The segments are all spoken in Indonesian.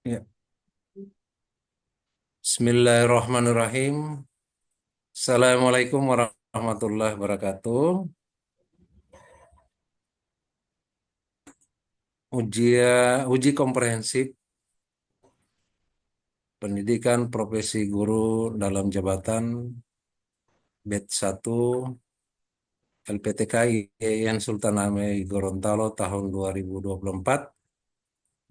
Ya. Bismillahirrahmanirrahim. Assalamualaikum warahmatullahi wabarakatuh. Uji komprehensif pendidikan profesi guru dalam jabatan BED 1 LPTK IAIN Sultan Hamid Gorontalo tahun 2024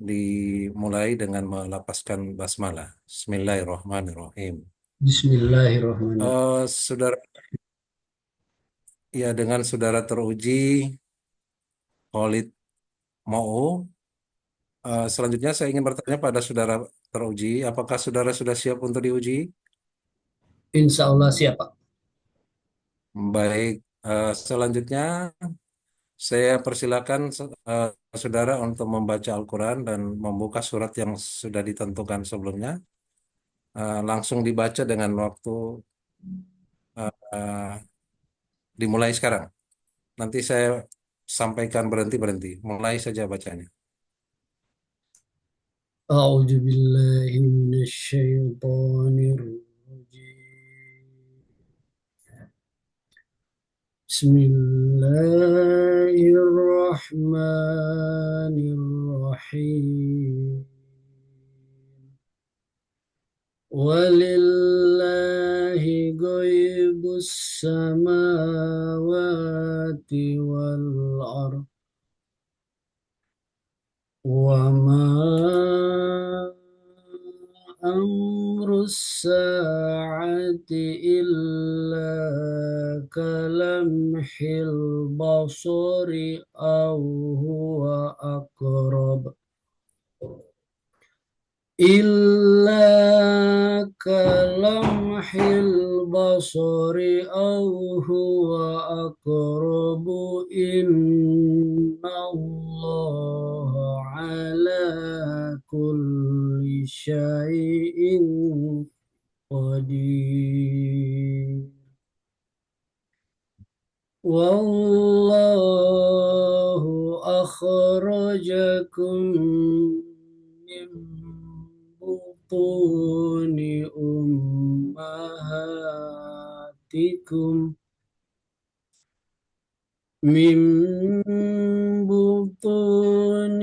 dimulai dengan melapaskan basmalah. Bismillahirrahmanirrahim. Bismillahirrahmanirrahim. Saudara, ya dengan saudara teruji Khalid Mou. Selanjutnya saya ingin bertanya pada saudara teruji, apakah saudara sudah siap untuk diuji? Insya Allah siap, Pak. Baik, selanjutnya saya persilakan saudara untuk membaca Al-Quran dan membuka surat yang sudah ditentukan sebelumnya. Langsung dibaca dengan waktu eh, dimulai sekarang. Nanti saya sampaikan berhenti-berhenti. Mulai saja bacanya. A'udzu billahi minasyaitonir rajim. Bismillahirrahmanirrahim. Walillahi ghaibus samawati wal ardh. وما أمر الساعة إلا كلمح البصر أو هو أقرب إلا كلمح البصر أو هو أقرب إن الله على كل شيء قدير والله أخرجكم من بطون أمهاتكم من بطون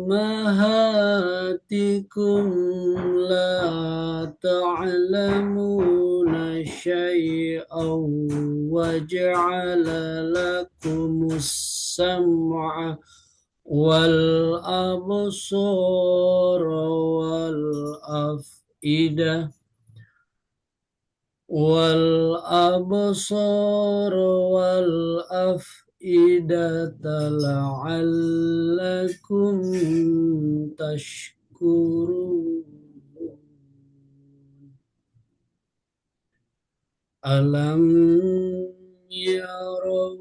أمهاتكم لا تعلمون شيئا وجعل لكم السمع والأبصار والأفئدة والأفئدة لعلكم تشكرون ألم يروا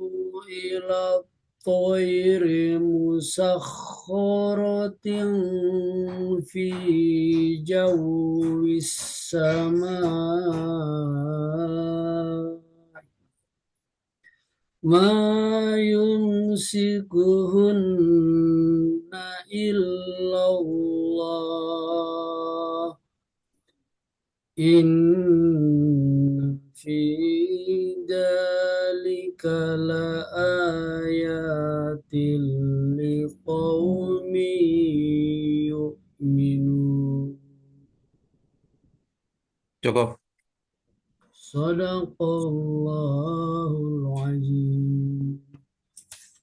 إلى الطير مسخرة في جو السماء ما يمسكهن إلا الله إن في ذلك لآيات لقوم يؤمنون Cukup. صدق الله العظيم.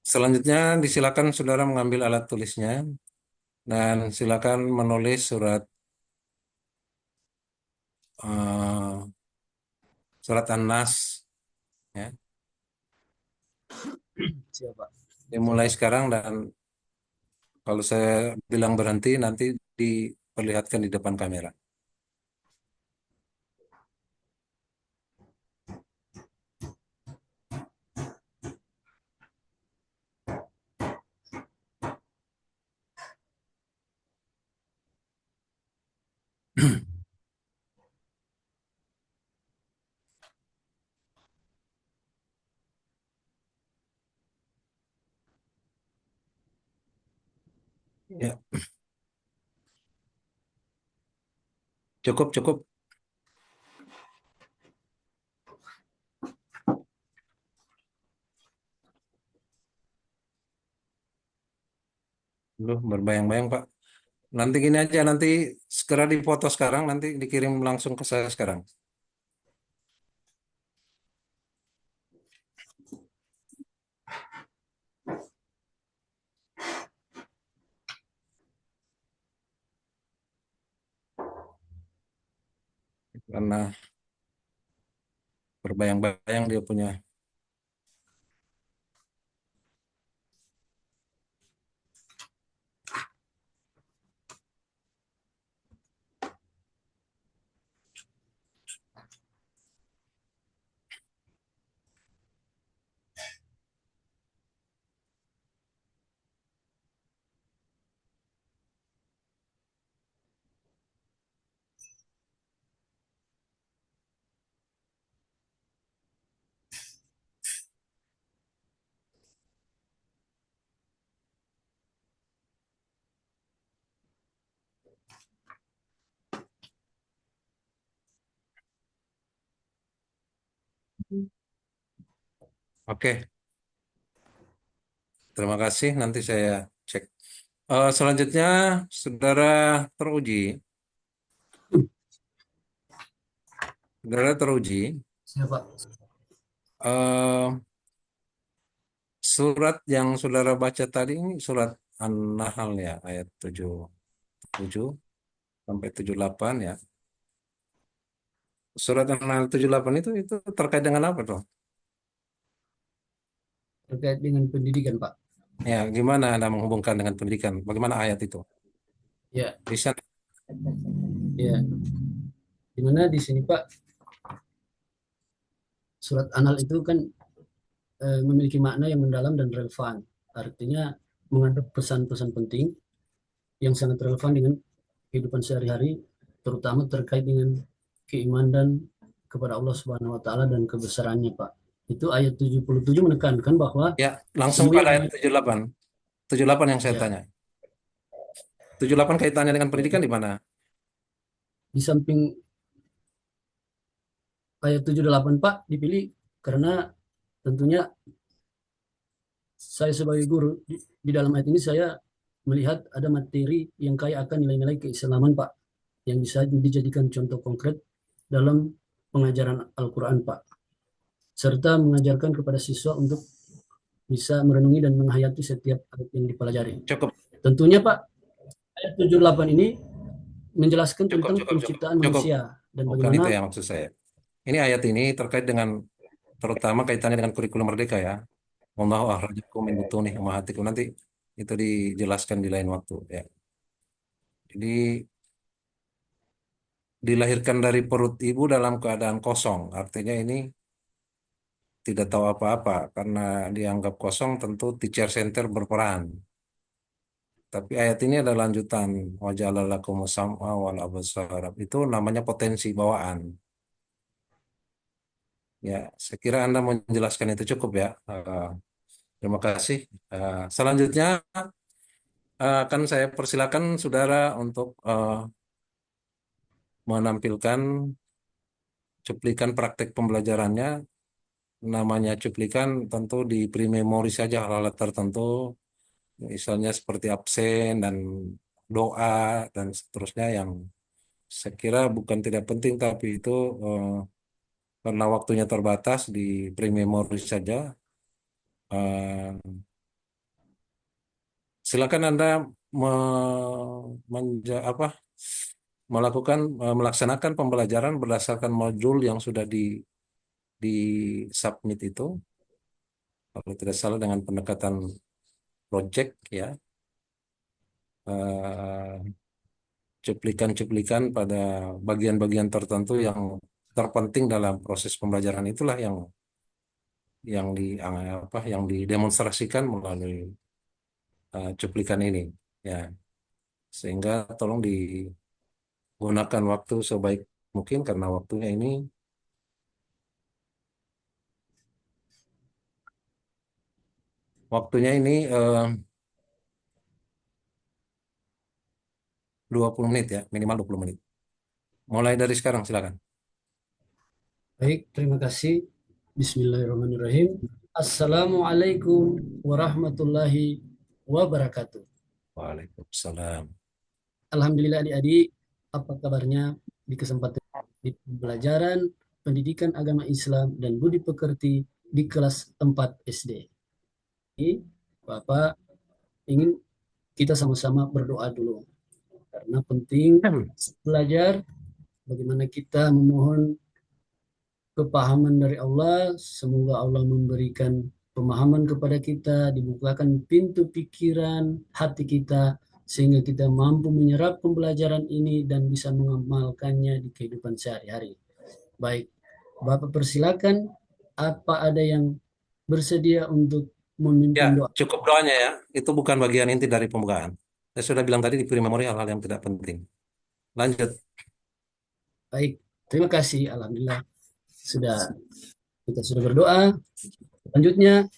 Selanjutnya disilakan saudara mengambil alat tulisnya dan silakan menulis eh, surat An-Nas, ya. Siapa? Dimulai sekarang dan kalau saya bilang berhenti nanti diperlihatkan di depan kamera. Ya. Cukup, cukup. Lu berbayang-bayang, Pak. Nanti gini aja, nanti segera dipoto sekarang, nanti dikirim langsung ke saya sekarang. Karena berbayang-bayang dia punya. Oke, terima kasih. Nanti saya cek. Selanjutnya, saudara teruji. Saudara teruji. Siapa? eh, Surat yang saudara baca tadi ini surat An-Nahl ya, ayat 77 sampai 78 ya. Surat An-Nahl 78 itu terkait dengan apa tuh? Terkait dengan pendidikan, Pak. Ya, gimana Anda menghubungkan dengan pendidikan? Bagaimana ayat itu? Ya, Bisa. ya. Dimana di sini, Pak, surat Anal itu kan memiliki makna yang mendalam dan relevan. Artinya mengandung pesan-pesan penting yang sangat relevan dengan kehidupan sehari-hari, terutama terkait dengan keimanan kepada Allah Subhanahu wa taala dan kebesarannya, Pak. Itu ayat 77 menekankan bahwa Ya, langsung semua pada yang ayat 78. 78 yang saya ya tanya. 78 kaitannya dengan pendidikan di mana? di samping ayat 78, Pak, dipilih karena tentunya saya sebagai guru di dalam ayat ini saya melihat ada materi yang kaya akan nilai-nilai keislaman, Pak, yang bisa dijadikan contoh konkret dalam pengajaran Al-Quran, Pak, serta mengajarkan kepada siswa untuk bisa merenungi dan menghayati setiap ayat yang dipelajari. Cukup, Tentunya, Pak, ayat 78 ini menjelaskan cukup, tentang cukup, cukup, penciptaan cukup. manusia dan Bukan itu bagaimana. ya maksud saya. Ini ayat ini terkait dengan terutama kaitannya dengan kurikulum merdeka ya. Wallahu akhrajakum min butuni ummahatikum. Nanti itu dijelaskan di lain waktu ya. Jadi dilahirkan dari perut ibu dalam keadaan kosong. Artinya ini tidak tahu apa-apa karena dianggap kosong tentu teacher center berperan. Tapi ayat ini ada lanjutan waja'alalakumus sam'a wal absara. Itu namanya potensi bawaan. Ya, saya kira Anda menjelaskan itu cukup ya. Terima kasih. Selanjutnya akan saya persilakan saudara untuk menampilkan cuplikan praktek pembelajarannya. Namanya cuplikan tentu di pre-memori saja hal-hal tertentu, misalnya seperti absen dan doa dan seterusnya yang saya kira bukan tidak penting, tapi itu eh, karena waktunya terbatas di pre-memori saja. Eh, Silakan Anda apa, melaksanakan pembelajaran berdasarkan modul yang sudah di submit itu, kalau tidak salah dengan pendekatan project ya. eh, Cuplikan-cuplikan pada bagian-bagian tertentu yang terpenting dalam proses pembelajaran itulah yang didemonstrasikan melalui cuplikan ini ya, sehingga tolong digunakan waktu sebaik mungkin karena waktunya ini 20 menit ya, minimal 20 menit. Mulai dari sekarang, silakan. Baik, terima kasih. Bismillahirrahmanirrahim. Assalamualaikum warahmatullahi wabarakatuh. Waalaikumsalam. Alhamdulillah adik-adik, apa kabarnya di kesempatan di pembelajaran pendidikan agama Islam dan budi pekerti di kelas 4 SD. Ini Bapak ingin kita sama-sama berdoa dulu karena penting belajar bagaimana kita memohon kepahaman dari Allah. Semoga Allah memberikan pemahaman kepada kita, dibukakan pintu pikiran hati kita, sehingga kita mampu menyerap pembelajaran ini dan bisa mengamalkannya di kehidupan sehari-hari. Baik, Bapak persilakan, apa ada yang bersedia untuk Ya, memimpin doa? cukup doanya ya. Itu bukan bagian inti dari pembukaan. Saya sudah bilang tadi di pre-memori hal-hal yang tidak penting. Lanjut. Baik, terima kasih. Alhamdulillah sudah kita sudah berdoa. Selanjutnya,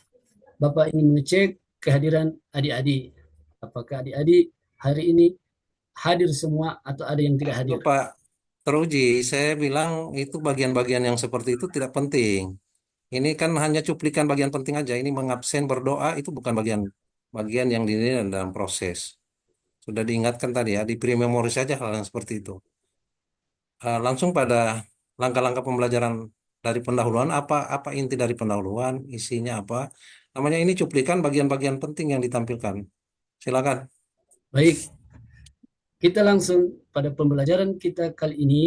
Bapak ingin mengecek kehadiran adik-adik. Apakah adik-adik hari ini hadir semua atau ada yang tidak Itu hadir? Pak teruji, saya bilang itu bagian-bagian yang seperti itu tidak penting. Ini kan hanya cuplikan bagian penting aja. Ini mengabsen berdoa itu bukan bagian bagian yang dinilai dalam proses. Sudah diingatkan tadi ya, di pre-memori saja hal yang seperti itu. Langsung pada langkah-langkah pembelajaran dari pendahuluan, apa apa inti dari pendahuluan, isinya apa. Namanya ini cuplikan bagian-bagian penting yang ditampilkan. Silakan. Baik, kita langsung pada pembelajaran kita kali ini,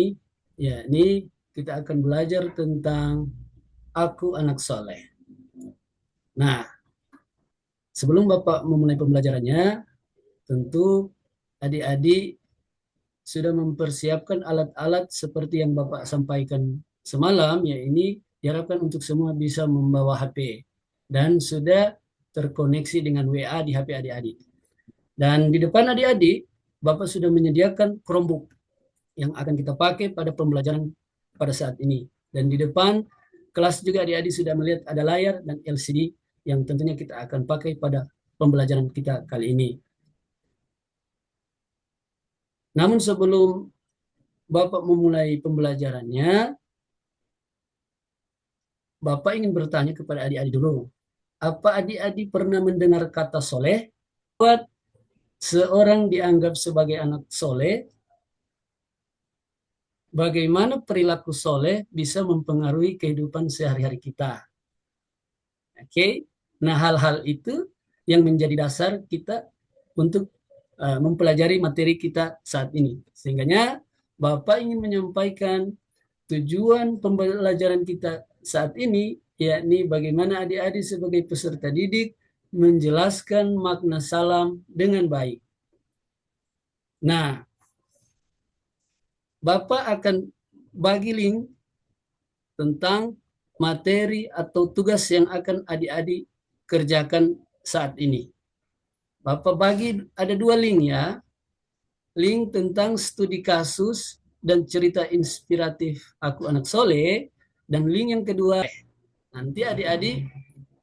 yakni kita akan belajar tentang aku anak soleh. Nah, sebelum Bapak memulai pembelajarannya, tentu adik-adik sudah mempersiapkan alat-alat seperti yang Bapak sampaikan semalam, ya ini diharapkan untuk semua bisa membawa HP dan sudah terkoneksi dengan WA di HP adik-adik. Dan di depan adik-adik, Bapak sudah menyediakan Chromebook yang akan kita pakai pada pembelajaran pada saat ini. Dan di depan kelas juga adik-adik sudah melihat ada layar dan LCD yang tentunya kita akan pakai pada pembelajaran kita kali ini. Namun sebelum Bapak memulai pembelajarannya, Bapak ingin bertanya kepada adik-adik dulu. Apa adik-adik pernah mendengar kata soleh? Buat seorang dianggap sebagai anak soleh, bagaimana perilaku soleh bisa mempengaruhi kehidupan sehari-hari kita? Oke, nah hal-hal itu yang menjadi dasar kita untuk mempelajari materi kita saat ini. Sehingganya Bapak ingin menyampaikan tujuan pembelajaran kita saat ini, yakni bagaimana adik-adik sebagai peserta didik menjelaskan makna salam dengan baik. Nah, Bapak akan bagi link tentang materi atau tugas yang akan adik-adik kerjakan saat ini. Bapak bagi ada dua link ya. Link tentang studi kasus dan cerita inspiratif Aku Anak Soleh, dan link yang kedua nanti adik-adik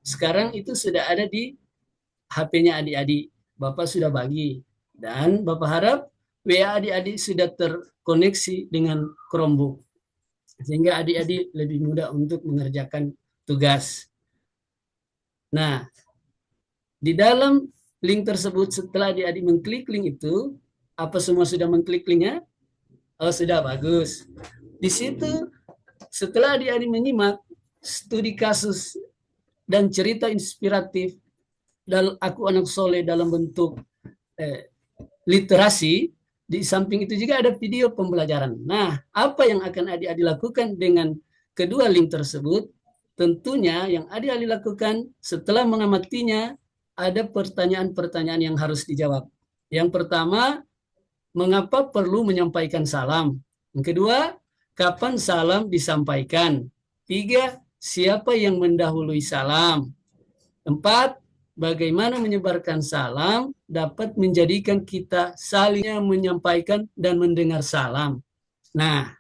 sekarang itu sudah ada di HP-nya adik-adik. Bapak sudah bagi dan Bapak harap WA adik-adik sudah terkoneksi dengan Chromebook sehingga adik-adik lebih mudah untuk mengerjakan tugas. Nah, di dalam link tersebut setelah adik-adik mengklik link itu, apa semua sudah mengklik linknya? Oh, sudah bagus. Di situ setelah adik-adik menyimak studi kasus dan cerita inspiratif dan Aku Anak Soleh dalam bentuk literasi, di samping itu juga ada video pembelajaran. Nah, apa yang akan adik-adik lakukan dengan kedua link tersebut? Tentunya yang adik-adik lakukan setelah mengamatinya, ada pertanyaan-pertanyaan yang harus dijawab. Yang pertama, mengapa perlu menyampaikan salam? Yang kedua, kapan salam disampaikan? Tiga, siapa yang mendahului salam? Empat, bagaimana menyebarkan salam dapat menjadikan kita saling menyampaikan dan mendengar salam. Nah,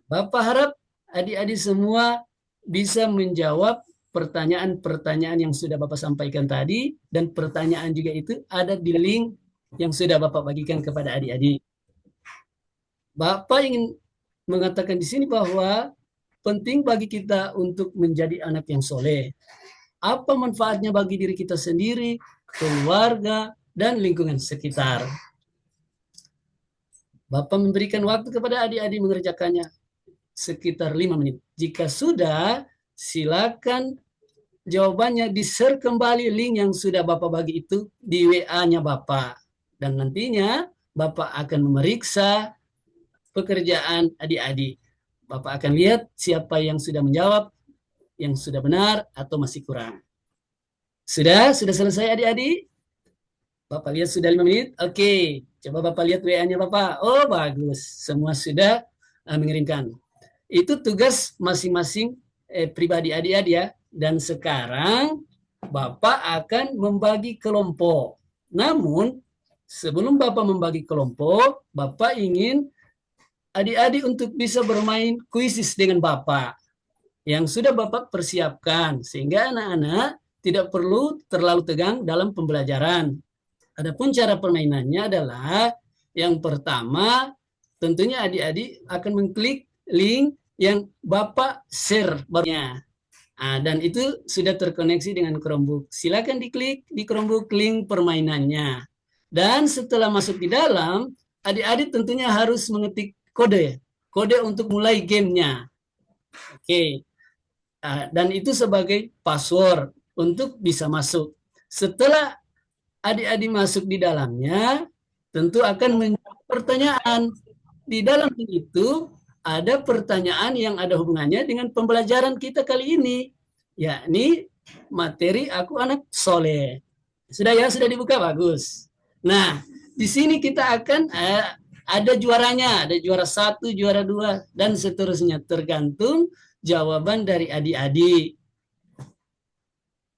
Bapak harap adik-adik semua bisa menjawab pertanyaan-pertanyaan yang sudah Bapak sampaikan tadi, dan pertanyaan juga itu ada di link yang sudah Bapak bagikan kepada adik-adik. Bapak ingin mengatakan di sini bahwa penting bagi kita untuk menjadi anak yang soleh. Apa manfaatnya bagi diri kita sendiri, keluarga, dan lingkungan sekitar. Bapak memberikan waktu kepada adik-adik mengerjakannya sekitar 5 menit. Jika sudah, silakan jawabannya di-share kembali link yang sudah Bapak bagi itu di WA-nya Bapak. Dan nantinya Bapak akan memeriksa pekerjaan adik-adik. Bapak akan lihat siapa yang sudah menjawab, yang sudah benar atau masih kurang. Sudah selesai adik-adik? Bapak lihat sudah 5 menit? Oke, coba Bapak lihat WA-nya Bapak. Oh, bagus. Semua sudah mengirimkan. Itu tugas masing-masing pribadi adik-adik ya. Dan sekarang Bapak akan membagi kelompok. Namun, sebelum Bapak membagi kelompok, Bapak ingin adik-adik untuk bisa bermain kuisis dengan Bapak yang sudah Bapak persiapkan, sehingga anak-anak tidak perlu terlalu tegang dalam pembelajaran. Adapun cara permainannya adalah yang pertama, tentunya adik-adik akan mengklik link yang Bapak share barunya. Dan itu sudah terkoneksi dengan Chromebook. Silakan diklik di Chromebook link permainannya. Dan setelah masuk di dalam, adik-adik tentunya harus mengetik kode untuk mulai gamenya. Oke, dan itu sebagai password untuk bisa masuk. Setelah adik-adik masuk di dalamnya, tentu akan menjawab pertanyaan. Di dalam itu ada pertanyaan yang ada hubungannya dengan pembelajaran kita kali ini, yakni materi aku anak soleh. Sudah ya, sudah dibuka, bagus. Nah, di sini kita akan ada juaranya, ada juara 1, juara 2, dan seterusnya, tergantung jawaban dari adik-adik.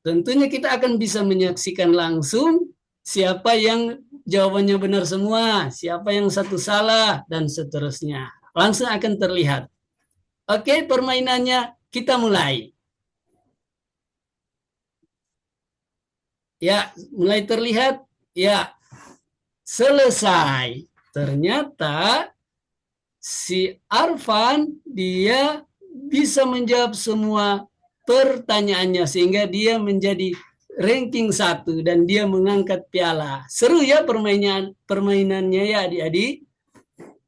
Tentunya kita akan bisa menyaksikan langsung siapa yang jawabannya benar semua, siapa yang satu salah, dan seterusnya. Langsung akan terlihat. Oke, permainannya kita mulai. Ya, mulai terlihat. Ya, selesai. Ternyata si Arfan dia bisa menjawab semua pertanyaannya sehingga dia menjadi ranking 1 dan dia mengangkat piala. Seru ya permainannya ya adik-adik.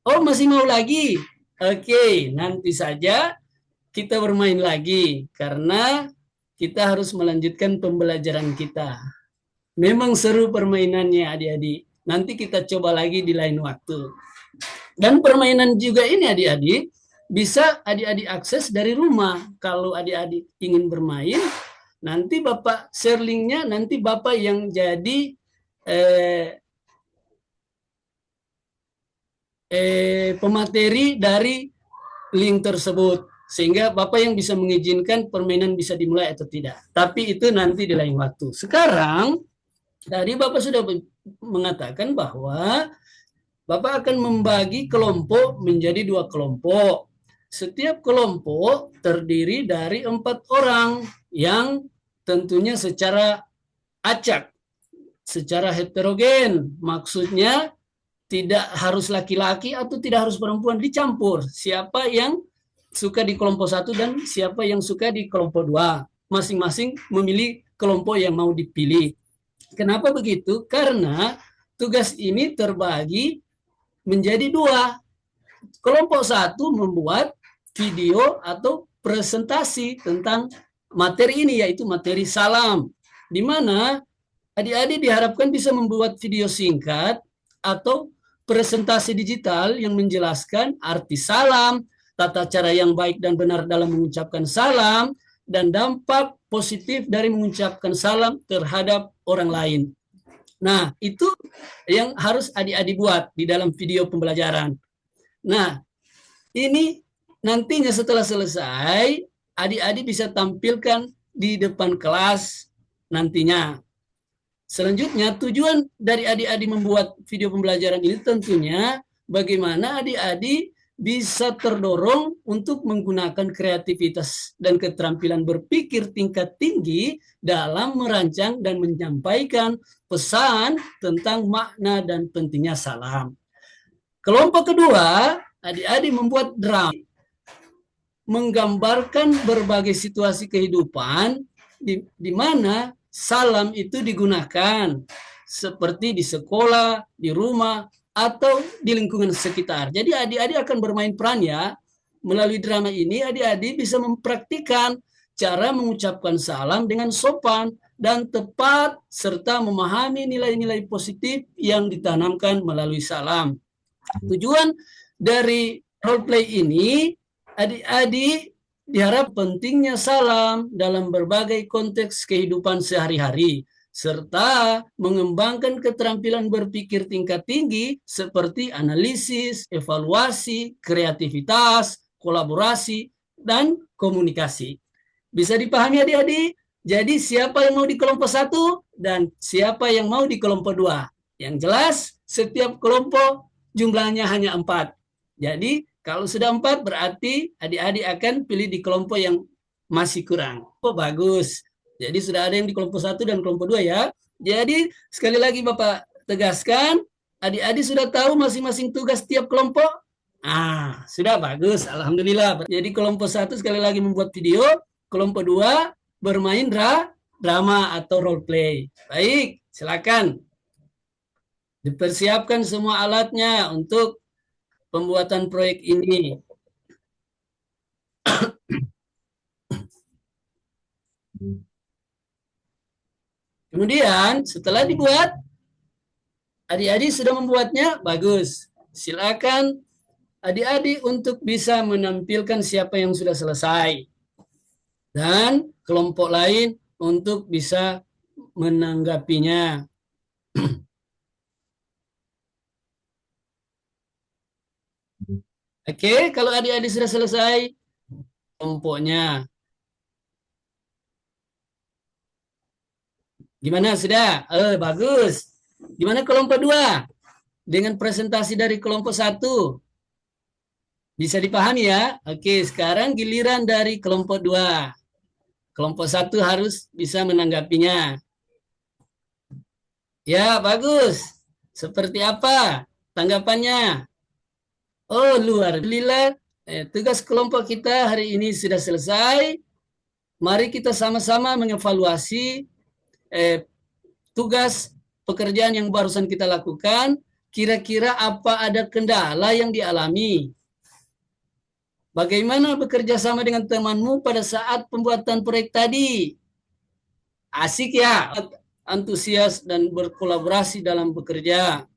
Oh, masih mau lagi? Oke, nanti saja kita bermain lagi karena kita harus melanjutkan pembelajaran kita. Memang seru permainannya adik-adik. Nanti kita coba lagi di lain waktu. Dan permainan juga ini adik-adik bisa adik-adik akses dari rumah. Kalau adik-adik ingin bermain, nanti Bapak share linknya, nanti Bapak yang jadi pemateri dari link tersebut. Sehingga Bapak yang bisa mengizinkan permainan bisa dimulai atau tidak. Tapi itu nanti di lain waktu. Sekarang, tadi Bapak sudah mengatakan bahwa Bapak akan membagi kelompok menjadi 2 kelompok. Setiap kelompok terdiri dari 4 orang yang tentunya secara acak, secara heterogen. Maksudnya tidak harus laki-laki atau tidak harus perempuan, dicampur. Siapa yang suka di kelompok 1 dan siapa yang suka di kelompok 2. Masing-masing memilih kelompok yang mau dipilih. Kenapa begitu? Karena tugas ini terbagi menjadi 2. Kelompok 1 membuat video atau presentasi tentang materi ini, yaitu materi salam, di mana adik-adik diharapkan bisa membuat video singkat atau presentasi digital yang menjelaskan arti salam, tata cara yang baik dan benar dalam mengucapkan salam, dan dampak positif dari mengucapkan salam terhadap orang lain. Nah, itu yang harus adik-adik buat di dalam video pembelajaran. Nah, ini nantinya setelah selesai, adik-adik bisa tampilkan di depan kelas nantinya. Selanjutnya, tujuan dari adik-adik membuat video pembelajaran ini tentunya bagaimana adik-adik bisa terdorong untuk menggunakan kreativitas dan keterampilan berpikir tingkat tinggi dalam merancang dan menyampaikan pesan tentang makna dan pentingnya salam. Kelompok kedua adik-adik membuat drama, menggambarkan berbagai situasi kehidupan di mana salam itu digunakan seperti di sekolah, di rumah, atau di lingkungan sekitar. Jadi adik-adik akan bermain peran ya. Melalui drama ini adik-adik bisa mempraktikkan cara mengucapkan salam dengan sopan dan tepat serta memahami nilai-nilai positif yang ditanamkan melalui salam. Tujuan dari role play ini, adik-adik diharap pentingnya salam dalam berbagai konteks kehidupan sehari-hari, serta mengembangkan keterampilan berpikir tingkat tinggi seperti analisis, evaluasi, kreativitas, kolaborasi, dan komunikasi. Bisa dipahami adik-adik? Jadi siapa yang mau di kelompok 1 dan siapa yang mau di kelompok 2? Yang jelas, setiap kelompok jumlahnya hanya 4. Jadi kalau sudah 4 berarti adik-adik akan pilih di kelompok yang masih kurang. Oh bagus. Jadi sudah ada yang di kelompok 1 dan kelompok 2 ya. Jadi sekali lagi Bapak tegaskan, adik-adik sudah tahu masing-masing tugas tiap kelompok? Sudah bagus. Alhamdulillah. Jadi kelompok 1 sekali lagi membuat video, kelompok 2 bermain drama atau role play. Baik, silakan. Dipersiapkan semua alatnya untuk pembuatan proyek ini. Kemudian setelah dibuat, adik-adik sudah membuatnya, bagus. Silakan adik-adik untuk bisa menampilkan siapa yang sudah selesai. Dan kelompok lain untuk bisa menanggapinya. Oke, kalau adik-adik sudah selesai kelompoknya. Gimana sudah? Bagus. Gimana kelompok 2? Dengan presentasi dari kelompok 1. Bisa dipahami ya? Oke, sekarang giliran dari kelompok 2. Kelompok 1 harus bisa menanggapinya. Ya, bagus. Seperti apa tanggapannya? Oh, luar biasa. Tugas kelompok kita hari ini sudah selesai. Mari kita sama-sama mengevaluasi tugas pekerjaan yang barusan kita lakukan. Kira-kira apa ada kendala yang dialami? Bagaimana bekerja sama dengan temanmu pada saat pembuatan proyek tadi? Asik ya, antusias dan berkolaborasi dalam bekerja.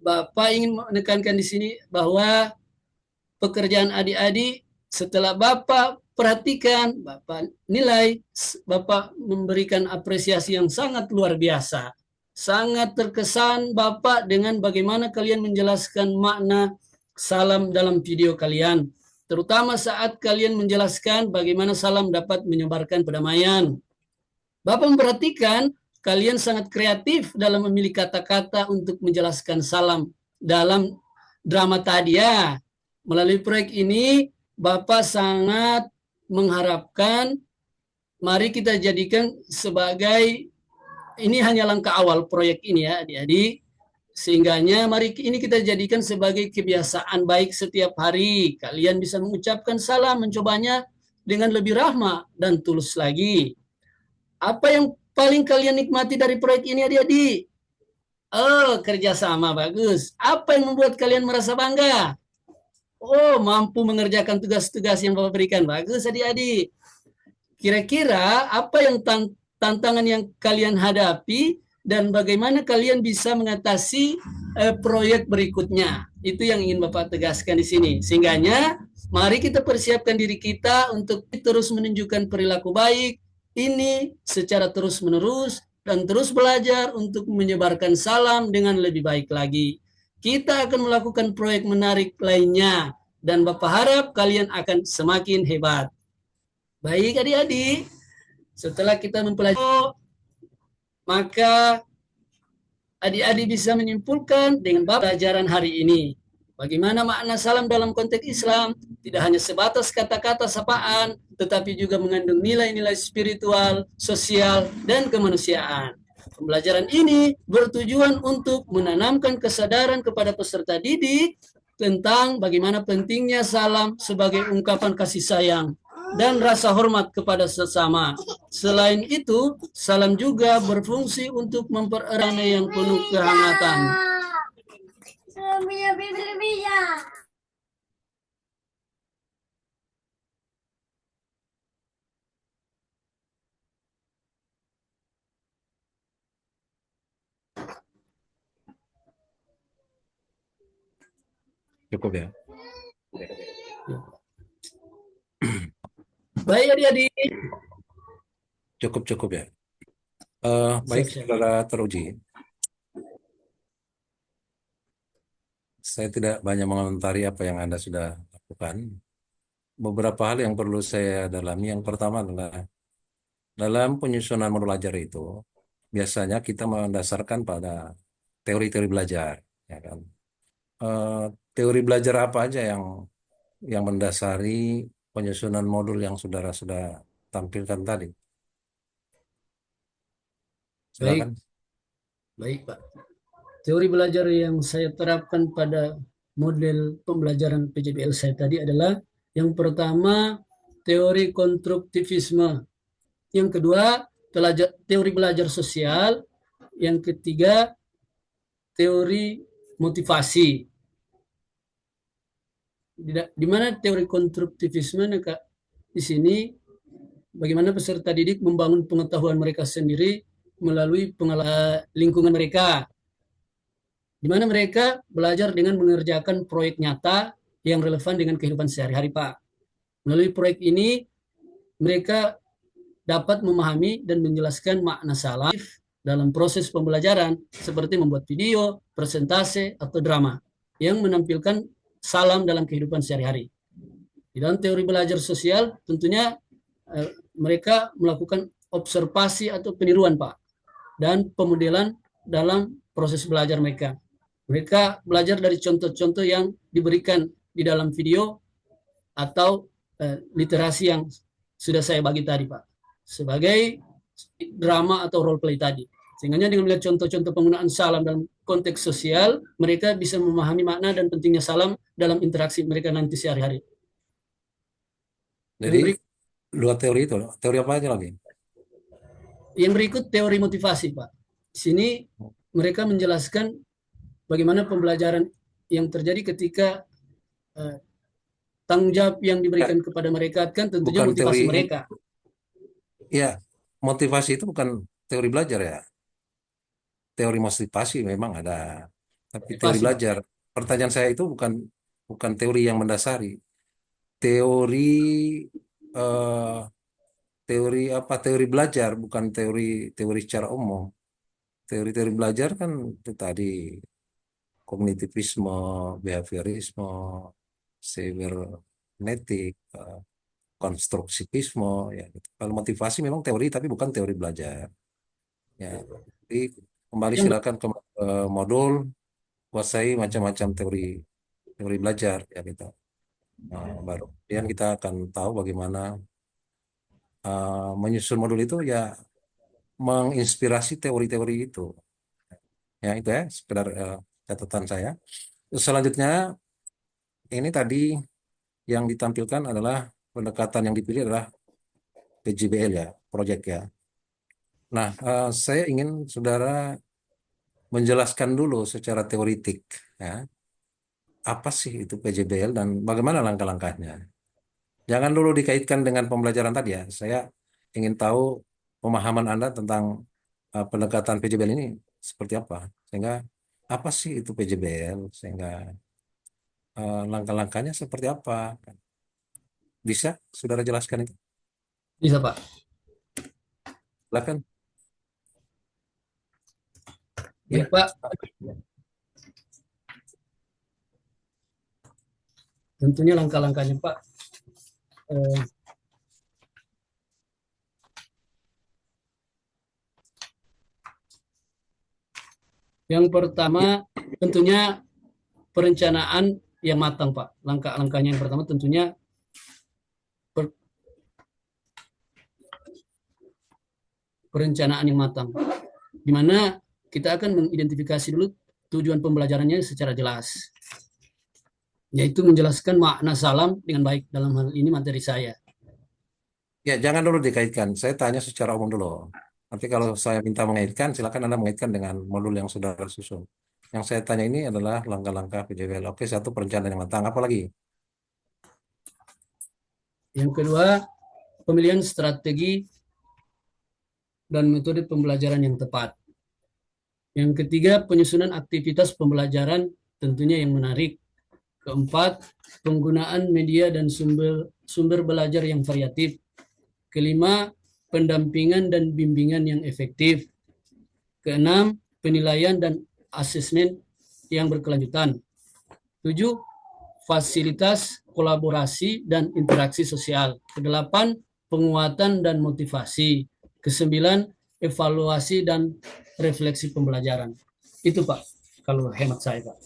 Bapak ingin menekankan di sini bahwa pekerjaan adik-adik setelah Bapak perhatikan, Bapak nilai, Bapak memberikan apresiasi yang sangat luar biasa. Sangat terkesan Bapak dengan bagaimana kalian menjelaskan makna salam dalam video kalian. Terutama saat kalian menjelaskan bagaimana salam dapat menyebarkan perdamaian. Bapak memperhatikan kalian sangat kreatif dalam memilih kata-kata untuk menjelaskan salam dalam drama tadi ya. Melalui proyek ini, Bapak sangat mengharapkan mari kita jadikan sebagai, ini hanya langkah awal proyek ini ya adik-adik. Sehingganya mari ini kita jadikan sebagai kebiasaan baik setiap hari. Kalian bisa mengucapkan salam, mencobanya dengan lebih rahma dan tulus lagi. Apa yang paling kalian nikmati dari proyek ini adik-adik? Oh, kerjasama, bagus. Apa yang membuat kalian merasa bangga? Oh, mampu mengerjakan tugas-tugas yang Bapak berikan. Bagus adik-adik. Kira-kira apa yang tantangan yang kalian hadapi dan bagaimana kalian bisa mengatasi proyek berikutnya? Itu yang ingin Bapak tegaskan di sini. Sehingganya, mari kita persiapkan diri kita untuk terus menunjukkan perilaku baik, ini secara terus-menerus dan terus belajar untuk menyebarkan salam dengan lebih baik lagi. Kita akan melakukan proyek menarik lainnya dan Bapak harap kalian akan semakin hebat. Baik adik-adik, setelah kita mempelajari, maka adik-adik bisa menyimpulkan dengan pelajaran hari ini. Bagaimana makna salam dalam konteks Islam? Tidak hanya sebatas kata-kata sapaan, tetapi juga mengandung nilai-nilai spiritual, sosial, dan kemanusiaan. Pembelajaran ini bertujuan untuk menanamkan kesadaran kepada peserta didik tentang bagaimana pentingnya salam sebagai ungkapan kasih sayang dan rasa hormat kepada sesama. Selain itu, salam juga berfungsi untuk mempererat yang penuh kehangatan. Cukup ya. Baik adik-adik. Cukup ya. Baik, Siap-siap. saudara teruji. Saya tidak banyak mengomentari apa yang Anda sudah lakukan. Beberapa hal yang perlu saya dalami. Yang pertama adalah dalam penyusunan modul ajar itu, biasanya kita mendasarkan pada teori-teori belajar, ya kan? Eh, Teori belajar apa aja yang mendasari penyusunan modul yang saudara sudah tampilkan tadi? Baik, Silakan. baik Pak. Teori belajar yang saya terapkan pada model pembelajaran PJBL saya tadi adalah yang pertama teori konstruktivisme, yang kedua teori belajar sosial, yang ketiga teori motivasi. Di mana teori konstruktivisme Kak? Di sini bagaimana peserta didik membangun pengetahuan mereka sendiri melalui pengalaman lingkungan mereka, di mana mereka belajar dengan mengerjakan proyek nyata yang relevan dengan kehidupan sehari-hari, Pak. Melalui proyek ini, mereka dapat memahami dan menjelaskan makna salam dalam proses pembelajaran, seperti membuat video, presentase, atau drama yang menampilkan salam dalam kehidupan sehari-hari. Di dalam teori belajar sosial, tentunya mereka melakukan observasi atau peniruan, Pak, dan pemodelan dalam proses belajar mereka. Mereka belajar dari contoh-contoh yang diberikan di dalam video atau literasi yang sudah saya bagi tadi, Pak, sebagai drama atau role play tadi. Sehingga dengan melihat contoh-contoh penggunaan salam dalam konteks sosial, mereka bisa memahami makna dan pentingnya salam dalam interaksi mereka nanti sehari-hari. Jadi dua teori itu, teori apa aja lagi? Yang berikut teori motivasi, Pak. Di sini mereka menjelaskan bagaimana pembelajaran yang terjadi ketika tanggung jawab yang diberikan kepada mereka kan tentunya Bukan teori, motivasi mereka. ya, motivasi itu bukan teori belajar ya. Teori motivasi memang ada, tapi teori Motivasi, Pak. belajar. Pertanyaan saya itu bukan bukan teori yang mendasari. Teori eh, teori apa? Teori belajar, bukan teori teori secara umum. Teori-teori belajar kan itu tadi kognitivisme, behaviorisme, cybernetik, konstruktivisme, ya gitu. Kalau motivasi memang teori tapi bukan teori belajar. Ya, jadi kembali Yang silakan ke modul kuasai macam-macam teori teori belajar ya gitu. Nah, baru kemudian kita akan tahu bagaimana menyusun modul itu ya menginspirasi teori-teori itu. Ya itu ya sekedar catatan saya. Selanjutnya ini tadi yang ditampilkan adalah pendekatan yang dipilih adalah PJBL ya, project ya. Nah, saya ingin saudara menjelaskan dulu secara teoritik ya, apa sih itu PJBL dan bagaimana langkah-langkahnya. Jangan dulu dikaitkan dengan pembelajaran tadi ya. Saya ingin tahu pemahaman Anda tentang pendekatan PJBL ini seperti apa. Sehingga apa sih itu PJBL? Sehingga langkah-langkahnya seperti apa? Bisa saudara jelaskan itu? bisa, Pak. Silakan. Baik, Ya. Pak. Tentunya langkah-langkahnya, Pak. Eh, yang Ya, pertama tentunya perencanaan yang matang, Pak. Langkah-langkahnya yang pertama tentunya perencanaan yang matang, di mana kita akan mengidentifikasi dulu tujuan pembelajarannya secara jelas. yaitu menjelaskan makna salam dengan baik dalam hal ini materi saya. Ya, jangan dulu dikaitkan. Saya tanya secara umum dulu. Nanti kalau saya minta mengaitkan, silakan Anda mengaitkan dengan modul yang sudah susun. Yang saya tanya ini adalah langkah-langkah PJBL. Oke, satu perencanaan yang matang. Apa lagi? Yang kedua, pemilihan strategi dan metode pembelajaran yang tepat. Yang ketiga, penyusunan aktivitas pembelajaran tentunya yang menarik. Keempat, penggunaan media dan sumber belajar yang variatif. Kelima, pendampingan dan bimbingan yang efektif. Keenam, penilaian dan asesmen yang berkelanjutan. Tujuh, fasilitas kolaborasi dan interaksi sosial. Kedelapan, penguatan dan motivasi. Kesembilan, evaluasi dan refleksi pembelajaran. Itu Pak, kalau hemat saya Pak.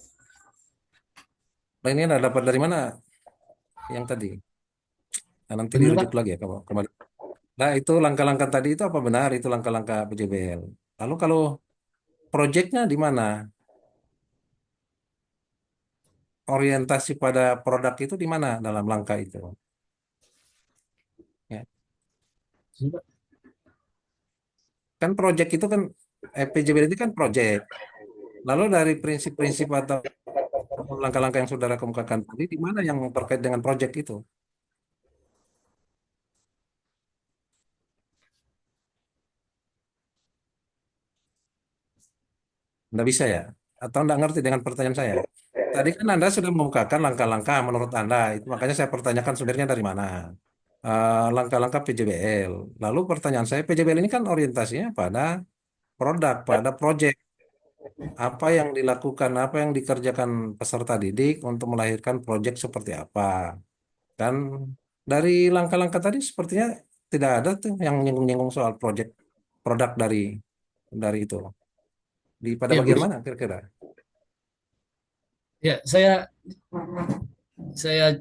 Nah, ini Anda dapat dari mana yang tadi? Nah, nanti Gimana dirujuk Pak? lagi ya kalau kembali. Nah, itu langkah-langkah tadi itu apa benar? Itu langkah-langkah PJBL. Lalu kalau proyeknya di mana? Orientasi pada produk itu di mana dalam langkah itu? Ya. Sini, Pak. Kan proyek itu kan PJBL itu kan proyek. Lalu dari prinsip-prinsip atau langkah-langkah yang saudara kemukakan tadi di mana yang terkait dengan proyek itu? Anda bisa ya? Atau Anda ngerti dengan pertanyaan saya? Tadi kan Anda sudah mengemukakan langkah-langkah menurut Anda. Itu makanya saya pertanyakan sumbernya dari mana? Langkah-langkah PJBL. Lalu pertanyaan saya, PJBL ini kan orientasinya pada produk, pada proyek. Apa yang dilakukan, apa yang dikerjakan peserta didik untuk melahirkan proyek seperti apa? Dan dari langkah-langkah tadi sepertinya tidak ada tuh yang nyinggung-nyinggung soal proyek produk dari itu. Di pada Ya, bagian mana kira-kira? ya saya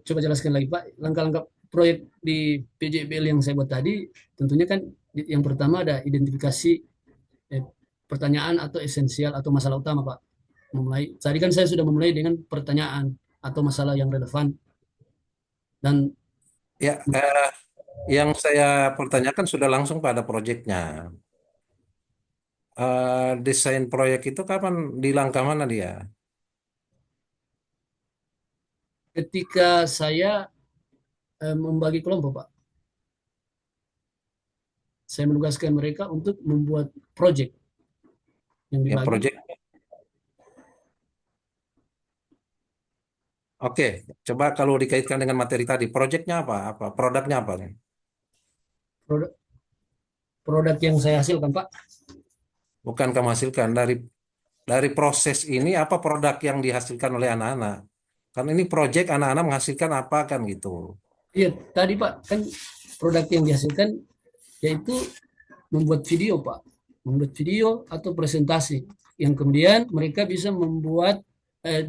coba jelaskan lagi Pak. Langkah-langkah proyek di PJBL yang saya buat tadi, tentunya kan yang pertama ada identifikasi eh, pertanyaan atau esensial atau masalah utama Pak. Tadi kan saya sudah memulai dengan pertanyaan atau masalah yang relevan dan Ya, yang saya pertanyakan sudah langsung pada proyeknya. Desain proyek itu kapan di langkah mana dia? ketika saya membagi kelompok Pak, saya menugaskan mereka untuk membuat proyek yang Ya, dibagi. proyek. Oke, coba kalau dikaitkan dengan materi tadi, proyeknya apa? Apa? Produknya apa nih? Produk, produk yang saya hasilkan Pak. Bukan kamu hasilkan dari proses ini apa produk yang dihasilkan oleh anak-anak? Kan ini proyek anak-anak menghasilkan apa kan gitu. Iya, tadi Pak, kan produk yang dihasilkan yaitu membuat video, Pak. Membuat video atau presentasi yang kemudian mereka bisa membuat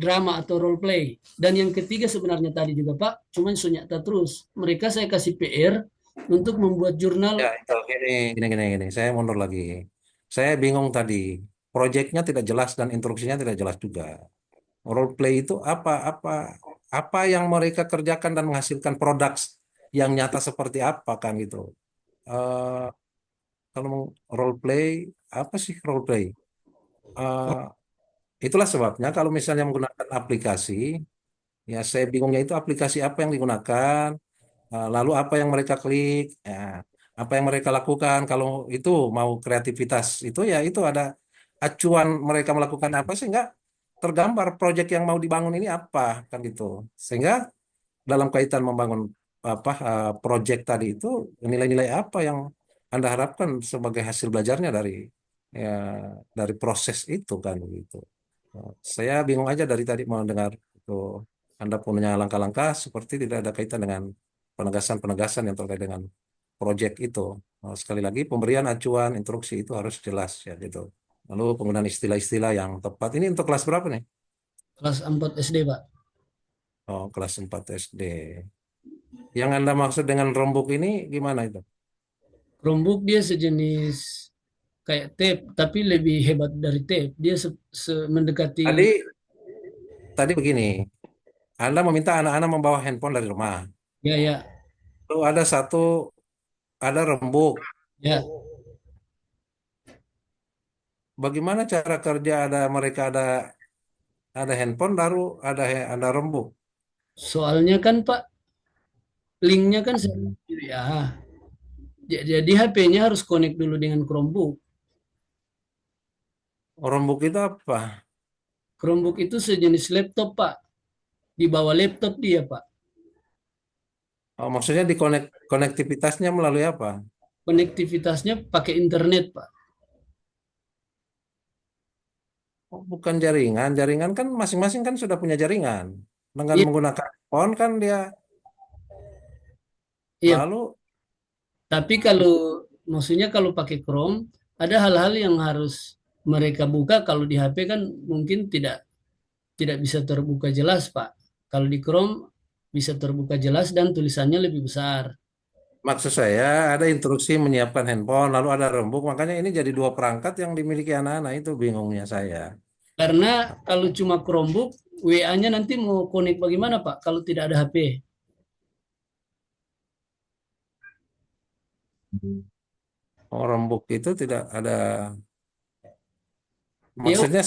drama atau role play. Dan yang ketiga sebenarnya tadi juga, Pak, cuman sunyata terus. Mereka saya kasih PR untuk membuat jurnal. Ya, itu gini. Saya mundur lagi. Saya bingung tadi. Proyeknya tidak jelas dan instruksinya tidak jelas juga. Role play itu apa yang mereka kerjakan dan menghasilkan produk yang nyata seperti apa kan gitu. Eh kalau role play apa sih role play? Eh itulah sebabnya kalau misalnya menggunakan aplikasi, ya saya bingungnya itu aplikasi apa yang digunakan, lalu apa yang mereka klik, ya, apa yang mereka lakukan. Kalau itu mau kreativitas itu ya itu ada acuan mereka melakukan apa sih nggak tergambar proyek yang mau dibangun ini apa kan gitu. Sehingga dalam kaitan membangun apa proyek tadi itu nilai-nilai apa yang Anda harapkan sebagai hasil belajarnya ya, dari proses itu kan gitu. Saya bingung aja dari tadi mau dengar itu Anda punya langkah-langkah seperti tidak ada kaitan dengan penegasan-penegasan yang terkait dengan proyek itu. Sekali lagi pemberian acuan instruksi itu harus jelas ya gitu. Lalu penggunaan istilah-istilah yang tepat. Ini untuk kelas berapa nih? Kelas 4 SD, Pak. Oh, kelas 4 SD. Yang Anda maksud dengan rombuk ini gimana itu? Chromebook dia sejenis kayak tape, tapi lebih hebat dari tape. Dia mendekati. Tadi tadi begini. Anda meminta anak-anak membawa handphone dari rumah. Ya, ya, Lalu ada rembuk. ya. Bagaimana cara kerja mereka ada handphone baru ada rembuk. Soalnya kan Pak, linknya kan ya. Jadi HP-nya harus connect dulu dengan Chromebook. Rembuk itu apa? Chromebook itu sejenis laptop Pak. Di bawah laptop dia Pak. Oh, maksudnya konektivitasnya melalui apa? Konektivitasnya pakai internet Pak. Oh, bukan jaringan. Jaringan kan masing-masing kan sudah punya jaringan. Dengan Iya, menggunakan phone kan dia iya. lalu Tapi kalau maksudnya kalau pakai Chrome, ada hal-hal yang harus mereka buka. Kalau di HP kan mungkin tidak tidak bisa terbuka jelas Pak. Kalau di Chrome bisa terbuka jelas dan tulisannya lebih besar. maksud saya ada instruksi menyiapkan handphone, lalu ada rembuk. Makanya ini jadi dua perangkat yang dimiliki anak-anak itu bingungnya saya. Karena kalau cuma Chromebook, WA-nya nanti mau connect bagaimana Pak kalau tidak ada HP? Oh, rembuk itu tidak ada. Ya, Maksudnya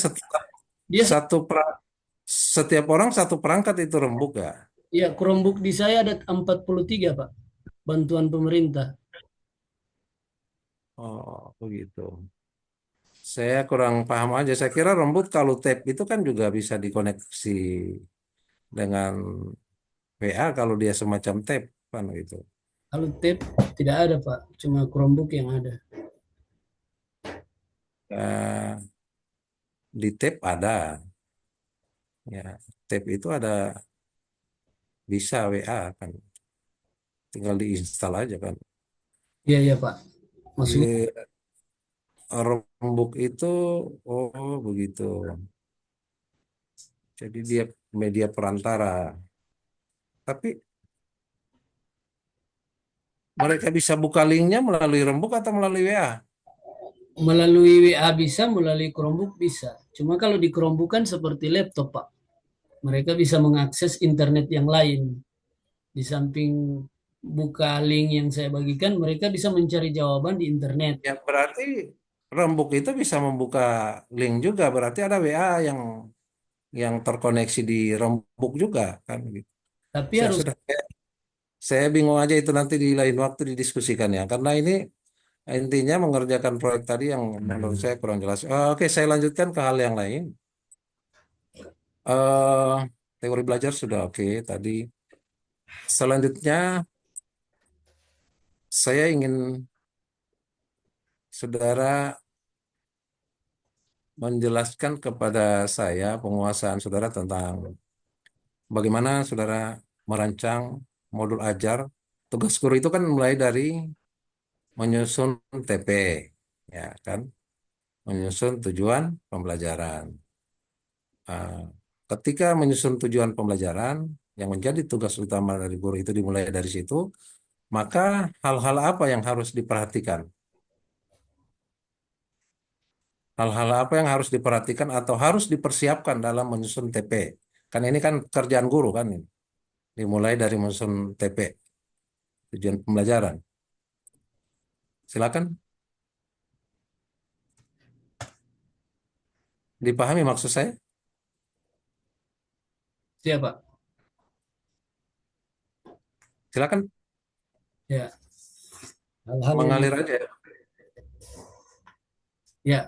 dia satu per- setiap orang satu perangkat itu rembuk ya. ya Chromebook di saya ada 43 Pak, bantuan pemerintah. Oh, begitu. Saya kurang paham aja. Saya kira rembuk kalau tape itu kan juga bisa dikoneksi dengan VA kalau dia semacam tape kan gitu. Kalau tape tidak ada Pak, cuma Chromebook yang ada. Eh, di tape ada, ya tape itu ada bisa VA kan, tinggal diinstal aja kan. Iya iya Pak, maksudnya Di rembuk itu, oh begitu. Jadi dia media perantara. Tapi mereka bisa buka linknya melalui rembuk atau melalui WA. melalui WA bisa, melalui Chromebook bisa. Cuma kalau di Chromebook kan seperti laptop Pak, mereka bisa mengakses internet yang lain. Di samping buka link yang saya bagikan, mereka bisa mencari jawaban di internet. Ya berarti rembuk itu bisa membuka link juga. Berarti ada WA yang terkoneksi di rembuk juga kan gitu. Tapi Saya harus sudah saya bingung aja itu nanti di lain waktu didiskusikan ya. Karena ini intinya mengerjakan proyek tadi yang menurut saya kurang jelas. Oke, saya lanjutkan ke hal yang lain. eh Teori belajar sudah oke tadi. Selanjutnya saya ingin saudara menjelaskan kepada saya penguasaan saudara tentang bagaimana saudara merancang modul ajar. Tugas guru itu kan mulai dari menyusun TP, ya kan? Menyusun tujuan pembelajaran. Ah, ketika menyusun tujuan pembelajaran, yang menjadi tugas utama dari guru itu dimulai dari situ, maka hal-hal apa yang harus diperhatikan? Hal-hal apa yang harus diperhatikan atau harus dipersiapkan dalam menyusun TP? Kan ini kan kerjaan guru kan ini. Dimulai dari menyusun TP, tujuan pembelajaran. Silakan dipahami maksud saya. siapa? Silakan Ya, hal-hal yang mengalir aja.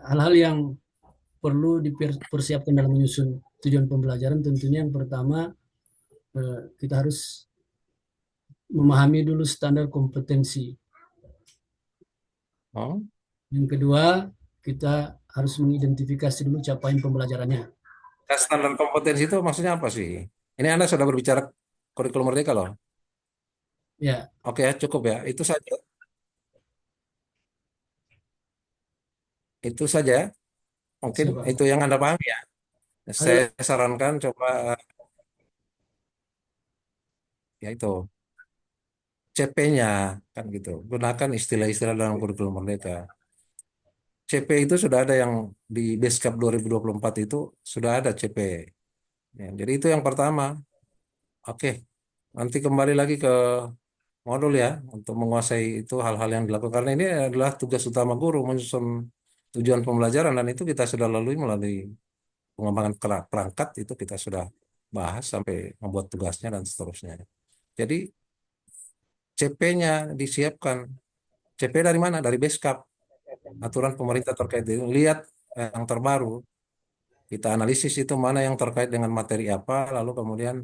hal-hal yang perlu dipersiapkan dalam menyusun tujuan pembelajaran tentunya yang pertama kita harus memahami dulu standar kompetensi. Oh, Yang kedua, kita harus mengidentifikasi dulu capaian pembelajarannya. tes standar kompetensi itu maksudnya apa sih? Ini Anda sudah berbicara kurikulum merdeka loh. Ya, Oke, ya, cukup ya. Itu saja. Itu saja. Mungkin siapa? itu yang Anda pahami ya. Ada Saya sarankan coba ya itu CP-nya kan gitu. Gunakan istilah-istilah dalam kurikulum merdeka. CP itu sudah ada yang di Beskap 2024 itu sudah ada CP. Ya, jadi itu yang pertama. Oke, nanti kembali lagi ke modul ya untuk menguasai itu hal-hal yang dilakukan. Karena ini adalah tugas utama guru menyusun tujuan pembelajaran dan itu kita sudah lalui melalui pengembangan perangkat itu kita sudah bahas sampai membuat tugasnya dan seterusnya. Jadi CP-nya disiapkan. CP dari mana? Dari Beskap. Aturan pemerintah terkait itu. Lihat yang terbaru. Kita analisis itu mana yang terkait dengan materi apa, lalu kemudian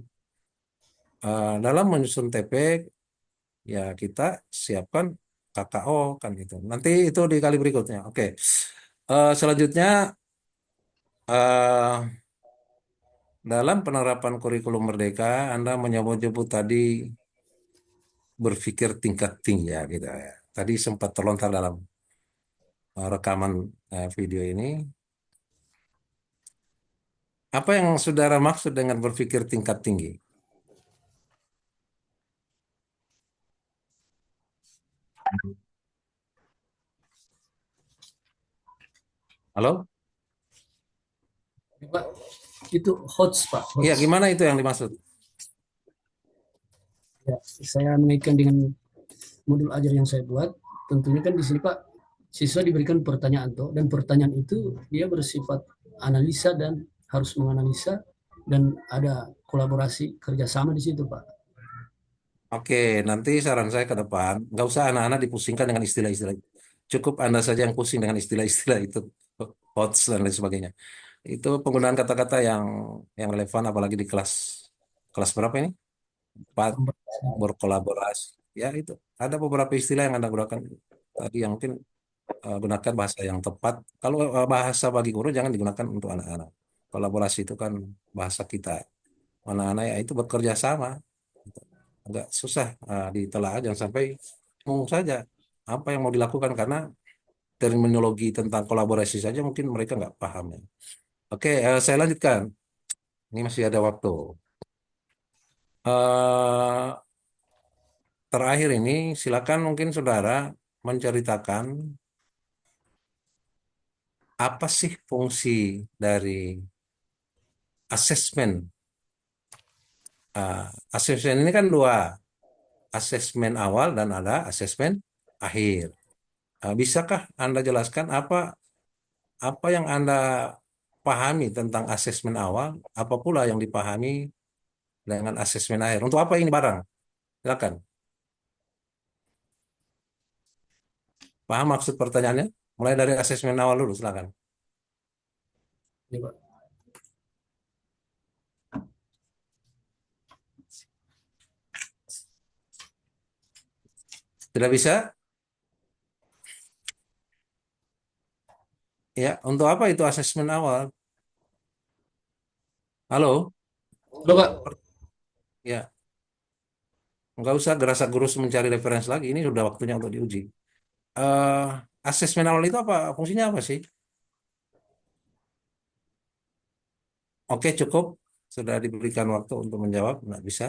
dalam menyusun TP ya kita siapkan KKO kan gitu. Nanti itu di kali berikutnya. Oke. Selanjutnya eh, dalam penerapan kurikulum Merdeka, Anda menyebut-nyebut tadi berpikir tingkat tinggi ya gitu ya. Tadi sempat terlontar dalam rekaman video ini. Apa yang saudara maksud dengan berpikir tingkat tinggi? Halo? Pak, itu HOTS Pak, Iya, HOTS. gimana itu yang dimaksud? Ya, saya mengaitkan dengan modul ajar yang saya buat. Tentunya kan di sini Pak, siswa diberikan pertanyaan toh, dan pertanyaan itu dia bersifat analisa dan harus menganalisa dan ada kolaborasi kerjasama di situ Pak. Oke, nanti saran saya ke depan, nggak usah anak-anak dipusingkan dengan istilah-istilah itu. Cukup Anda saja yang pusing dengan istilah-istilah itu, hots dan lain sebagainya. Itu penggunaan kata-kata yang relevan, apalagi di kelas kelas berapa ini? 4 berkolaborasi. Ya itu, ada beberapa istilah yang Anda gunakan tadi yang mungkin gunakan bahasa yang tepat. Kalau bahasa bagi guru jangan digunakan untuk anak-anak. Kolaborasi itu kan bahasa kita. Anak-anak ya itu bekerja sama. Agak susah ditelaah, jangan sampai bingung saja apa yang mau dilakukan karena terminologi tentang kolaborasi saja mungkin mereka nggak paham ya. Oke, saya lanjutkan. Ini masih ada waktu. Eh, Terakhir ini, silakan mungkin saudara menceritakan apa sih fungsi dari asesmen. Eh, Asesmen ini kan dua, asesmen awal dan ada asesmen akhir. Bisakah Anda jelaskan apa apa yang Anda pahami tentang asesmen awal, apa pula yang dipahami dengan asesmen akhir? Untuk apa ini barang? Silakan. Paham maksud pertanyaannya? Mulai dari asesmen awal dulu, silakan. Ya, Pak. Tidak bisa? Ya, untuk apa itu asesmen awal? Halo? Halo Pak. Ya, nggak usah gerasa-gerus mencari referensi lagi. Ini sudah waktunya untuk diuji. eh Asesmen awal itu apa? Fungsinya apa sih? Oke, cukup. Sudah diberikan waktu untuk menjawab. Nggak bisa.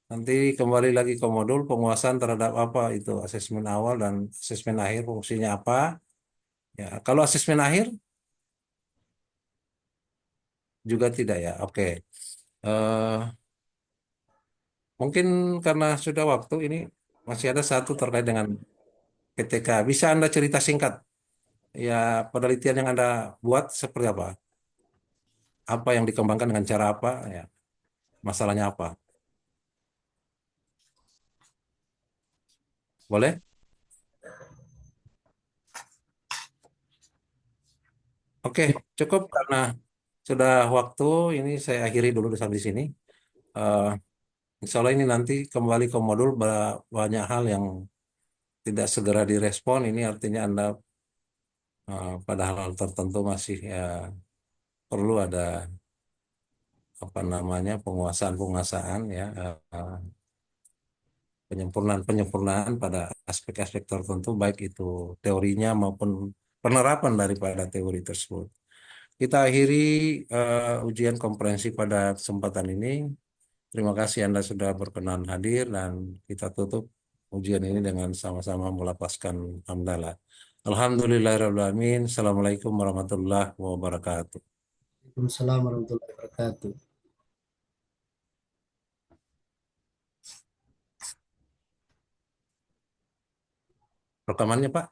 Nanti kembali lagi ke modul penguasaan terhadap apa itu asesmen awal dan asesmen akhir fungsinya apa. Ya, kalau asesmen akhir juga tidak ya. Oke. Eh Mungkin karena sudah waktu ini masih ada satu terkait dengan PTK. Bisa Anda cerita singkat? Ya, penelitian yang Anda buat seperti apa? Apa yang dikembangkan dengan cara apa? Ya, masalahnya apa? Boleh? Oke, Ya, cukup karena sudah waktu. Ini saya akhiri dulu sampai di sini. Eh Insya Allah ini nanti kembali ke modul banyak hal yang tidak segera direspon. Ini artinya Anda pada hal tertentu masih ya perlu ada apa namanya penguasaan-penguasaan ya penyempurnaan-penyempurnaan pada aspek-aspek tertentu baik itu teorinya maupun penerapan daripada teori tersebut. Kita akhiri ujian komprehensi pada kesempatan ini. Terima kasih Anda sudah berkenan hadir dan kita tutup ujian ini dengan sama-sama melapaskan hamdalah. Alhamdulillahirrahmanirrahim. Assalamualaikum warahmatullahi wabarakatuh. Waalaikumsalam warahmatullahi wabarakatuh. Rekamannya, Pak.